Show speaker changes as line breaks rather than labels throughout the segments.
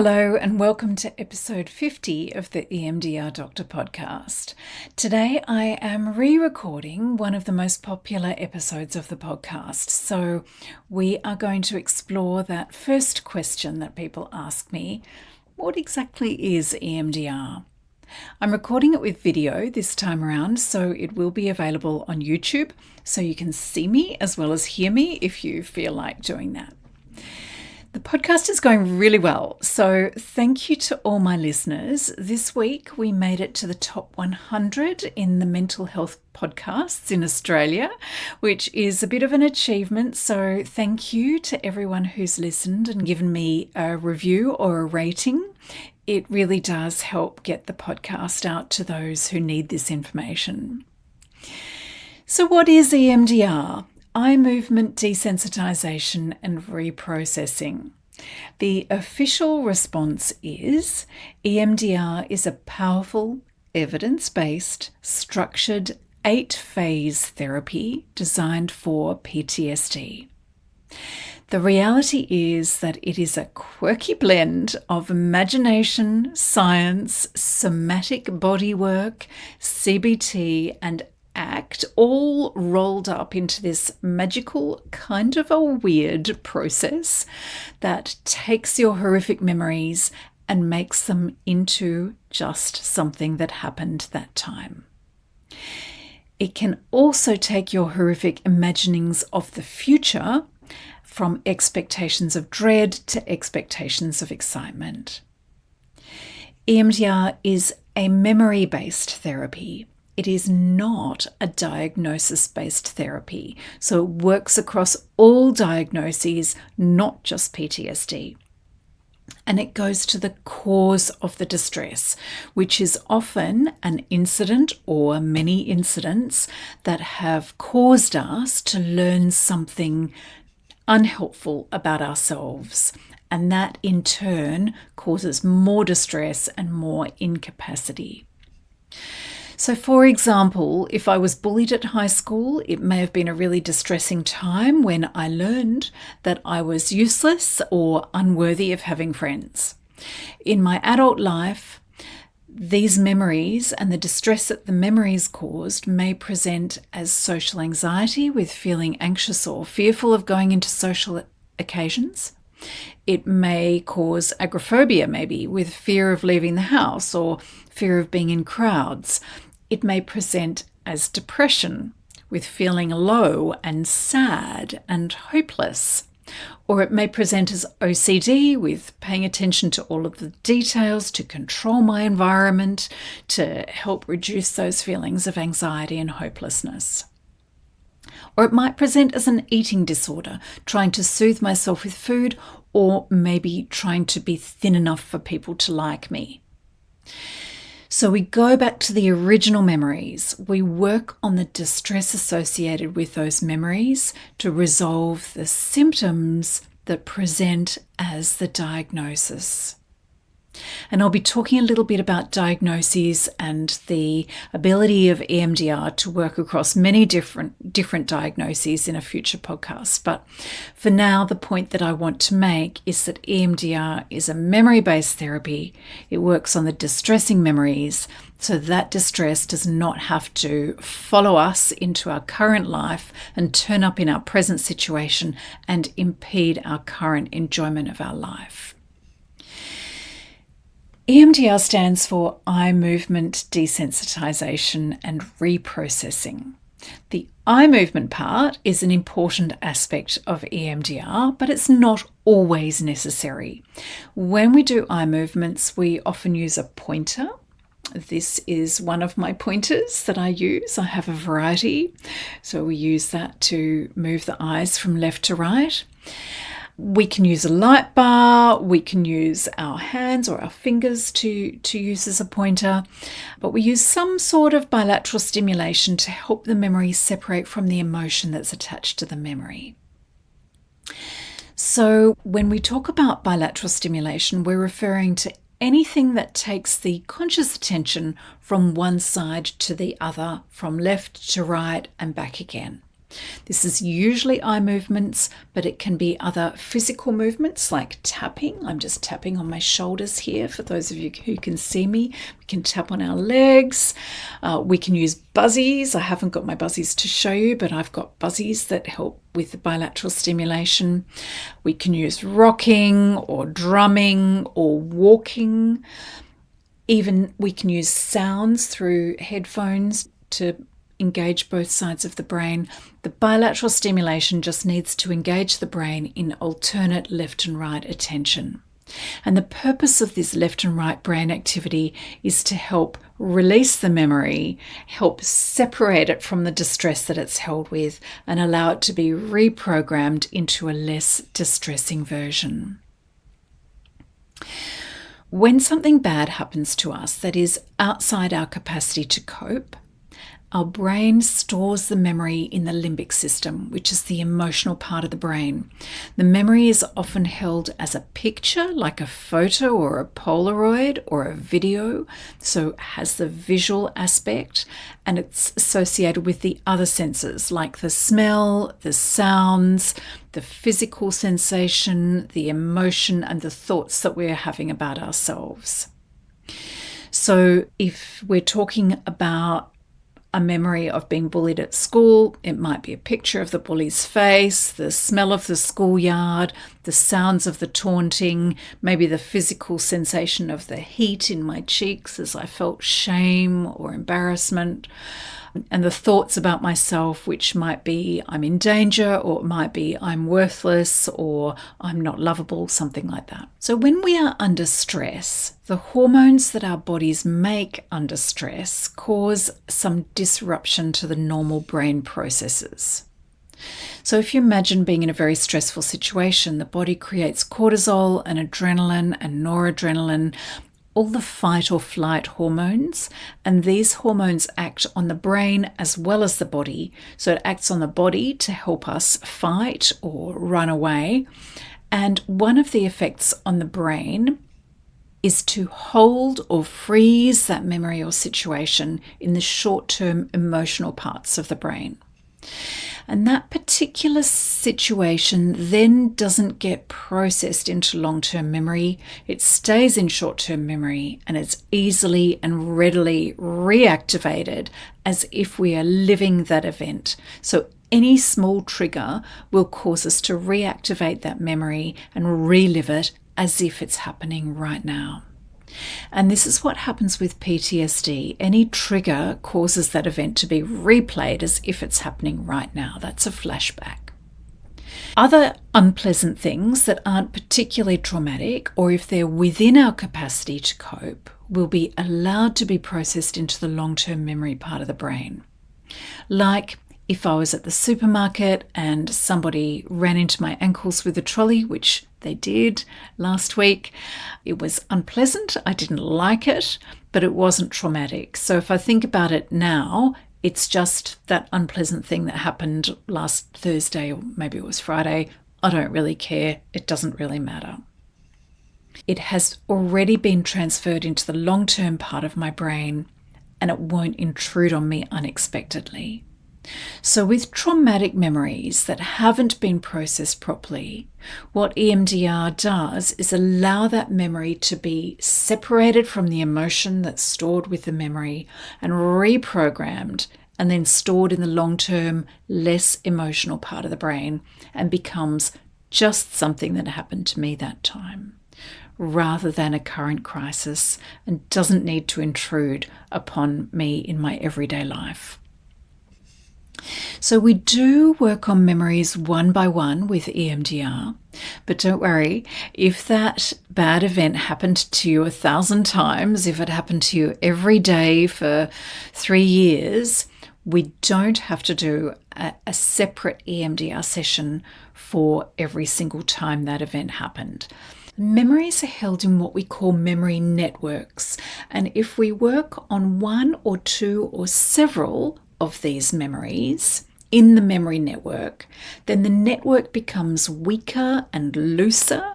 Hello and welcome to episode 50 of the EMDR Doctor podcast. Today I am re-recording one of the most popular episodes of the podcast. So we are going to explore that first question that people ask me, what exactly is EMDR? I'm recording it with video this time around, so it will be available on YouTube so you can see me as well as hear me if you feel like doing that. The podcast is going really well, so thank you to all my listeners. This week we made it to the top 100 in the mental health podcasts in Australia, which is a bit of an achievement. So thank you to everyone who's listened and given me a review or a rating. It really does help get the podcast out to those who need this information. So what is EMDR? Eye movement desensitization and reprocessing. The official response is EMDR is a powerful, evidence-based, structured 8-phase therapy designed for PTSD. The reality is that it is a quirky blend of imagination, science, somatic bodywork, CBT, and ACT, all rolled up into this magical, kind of a weird process that takes your horrific memories and makes them into just something that happened that time. It can also take your horrific imaginings of the future from expectations of dread to expectations of excitement. EMDR is a memory-based therapy. It is not a diagnosis-based therapy, so it works across all diagnoses, not just PTSD. And it goes to the cause of the distress, which is often an incident or many incidents that have caused us to learn something unhelpful about ourselves. And that in turn causes more distress and more incapacity. So for example, if I was bullied at high school, it may have been a really distressing time when I learned that I was useless or unworthy of having friends. In my adult life, these memories and the distress that the memories caused may present as social anxiety with feeling anxious or fearful of going into social occasions. It may cause agoraphobia, maybe with fear of leaving the house or fear of being in crowds. It may present as depression, with feeling low and sad and hopeless. Or it may present as OCD, with paying attention to all of the details to control my environment, to help reduce those feelings of anxiety and hopelessness. Or it might present as an eating disorder, trying to soothe myself with food, or maybe trying to be thin enough for people to like me. So we go back to the original memories. We work on the distress associated with those memories to resolve the symptoms that present as the diagnosis. And I'll be talking a little bit about diagnoses and the ability of EMDR to work across many different diagnoses in a future podcast. But for now, the point that I want to make is that EMDR is a memory-based therapy. It works on the distressing memories, so that distress does not have to follow us into our current life and turn up in our present situation and impede our current enjoyment of our life. EMDR stands for eye movement desensitization and reprocessing. The eye movement part is an important aspect of EMDR, but it's not always necessary. When we do eye movements, we often use a pointer. This is one of my pointers that I use. I have a variety, so we use that to move the eyes from left to right. We can use a light bar, we can use our hands or our fingers to use as a pointer, but we use some sort of bilateral stimulation to help the memory separate from the emotion that's attached to the memory. So when we talk about bilateral stimulation, we're referring to anything that takes the conscious attention from one side to the other, from left to right and back again. This is usually eye movements, but it can be other physical movements like tapping. I'm just tapping on my shoulders here for those of you who can see me. We can tap on our legs. We can use buzzies. I haven't got my buzzies to show you, but I've got buzzies that help with the bilateral stimulation. We can use rocking or drumming or walking. Even we can use sounds through headphones to engage both sides of the brain. The bilateral stimulation just needs to engage the brain in alternate left and right attention. And the purpose of this left and right brain activity is to help release the memory, help separate it from the distress that it's held with, and allow it to be reprogrammed into a less distressing version. When something bad happens to us that is outside our capacity to cope, our brain stores the memory in the limbic system, which is the emotional part of the brain. The memory is often held as a picture, like a photo or a Polaroid or a video, so it has the visual aspect, and it's associated with the other senses, like the smell, the sounds, the physical sensation, the emotion, and the thoughts that we're having about ourselves. So if we're talking about a memory of being bullied at school, it might be a picture of the bully's face, the smell of the schoolyard, the sounds of the taunting, maybe the physical sensation of the heat in my cheeks as I felt shame or embarrassment, and the thoughts about myself, which might be I'm in danger, or it might be I'm worthless, or I'm not lovable, something like that. So when we are under stress, the hormones that our bodies make under stress cause some disruption to the normal brain processes. So if you imagine being in a very stressful situation, the body creates cortisol and adrenaline and noradrenaline, all the fight or flight hormones, and these hormones act on the brain as well as the body. So it acts on the body to help us fight or run away. And one of the effects on the brain is to hold or freeze that memory or situation in the short-term emotional parts of the brain. And that particular situation then doesn't get processed into long-term memory. It stays in short-term memory, and it's easily and readily reactivated as if we are living that event. So any small trigger will cause us to reactivate that memory and relive it as if it's happening right now. And this is what happens with PTSD. Any trigger causes that event to be replayed as if it's happening right now. That's a flashback. Other unpleasant things that aren't particularly traumatic, or if they're within our capacity to cope, will be allowed to be processed into the long-term memory part of the brain. Like if I was at the supermarket and somebody ran into my ankles with a trolley, which they did last week. It was unpleasant. I didn't like it, but it wasn't traumatic. So if I think about it now, it's just that unpleasant thing that happened last Thursday, or maybe it was Friday. I don't really care. It doesn't really matter. It has already been transferred into the long-term part of my brain, and it won't intrude on me unexpectedly. So with traumatic memories that haven't been processed properly, what EMDR does is allow that memory to be separated from the emotion that's stored with the memory and reprogrammed, and then stored in the long-term, less emotional part of the brain, and becomes just something that happened to me that time, rather than a current crisis, and doesn't need to intrude upon me in my everyday life. So we do work on memories one by one with EMDR, but don't worry, if that bad event happened to you 1,000 times, if it happened to you every day for 3 years, we don't have to do a separate EMDR session for every single time that event happened. Memories are held in what we call memory networks, and if we work on one or two or several of these memories in the memory network, then the network becomes weaker and looser,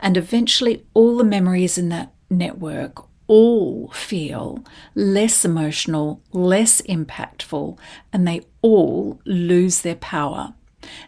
and eventually all the memories in that network all feel less emotional, less impactful, and they all lose their power.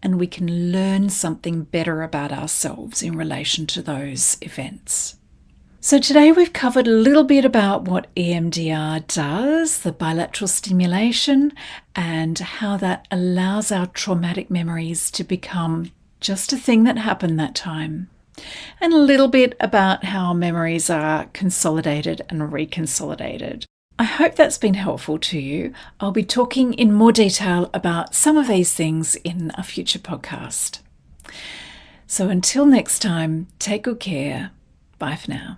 And we can learn something better about ourselves in relation to those events. So today we've covered a little bit about what EMDR does, the bilateral stimulation, and how that allows our traumatic memories to become just a thing that happened that time. And a little bit about how memories are consolidated and reconsolidated. I hope that's been helpful to you. I'll be talking in more detail about some of these things in a future podcast. So until next time, take good care. Bye for now.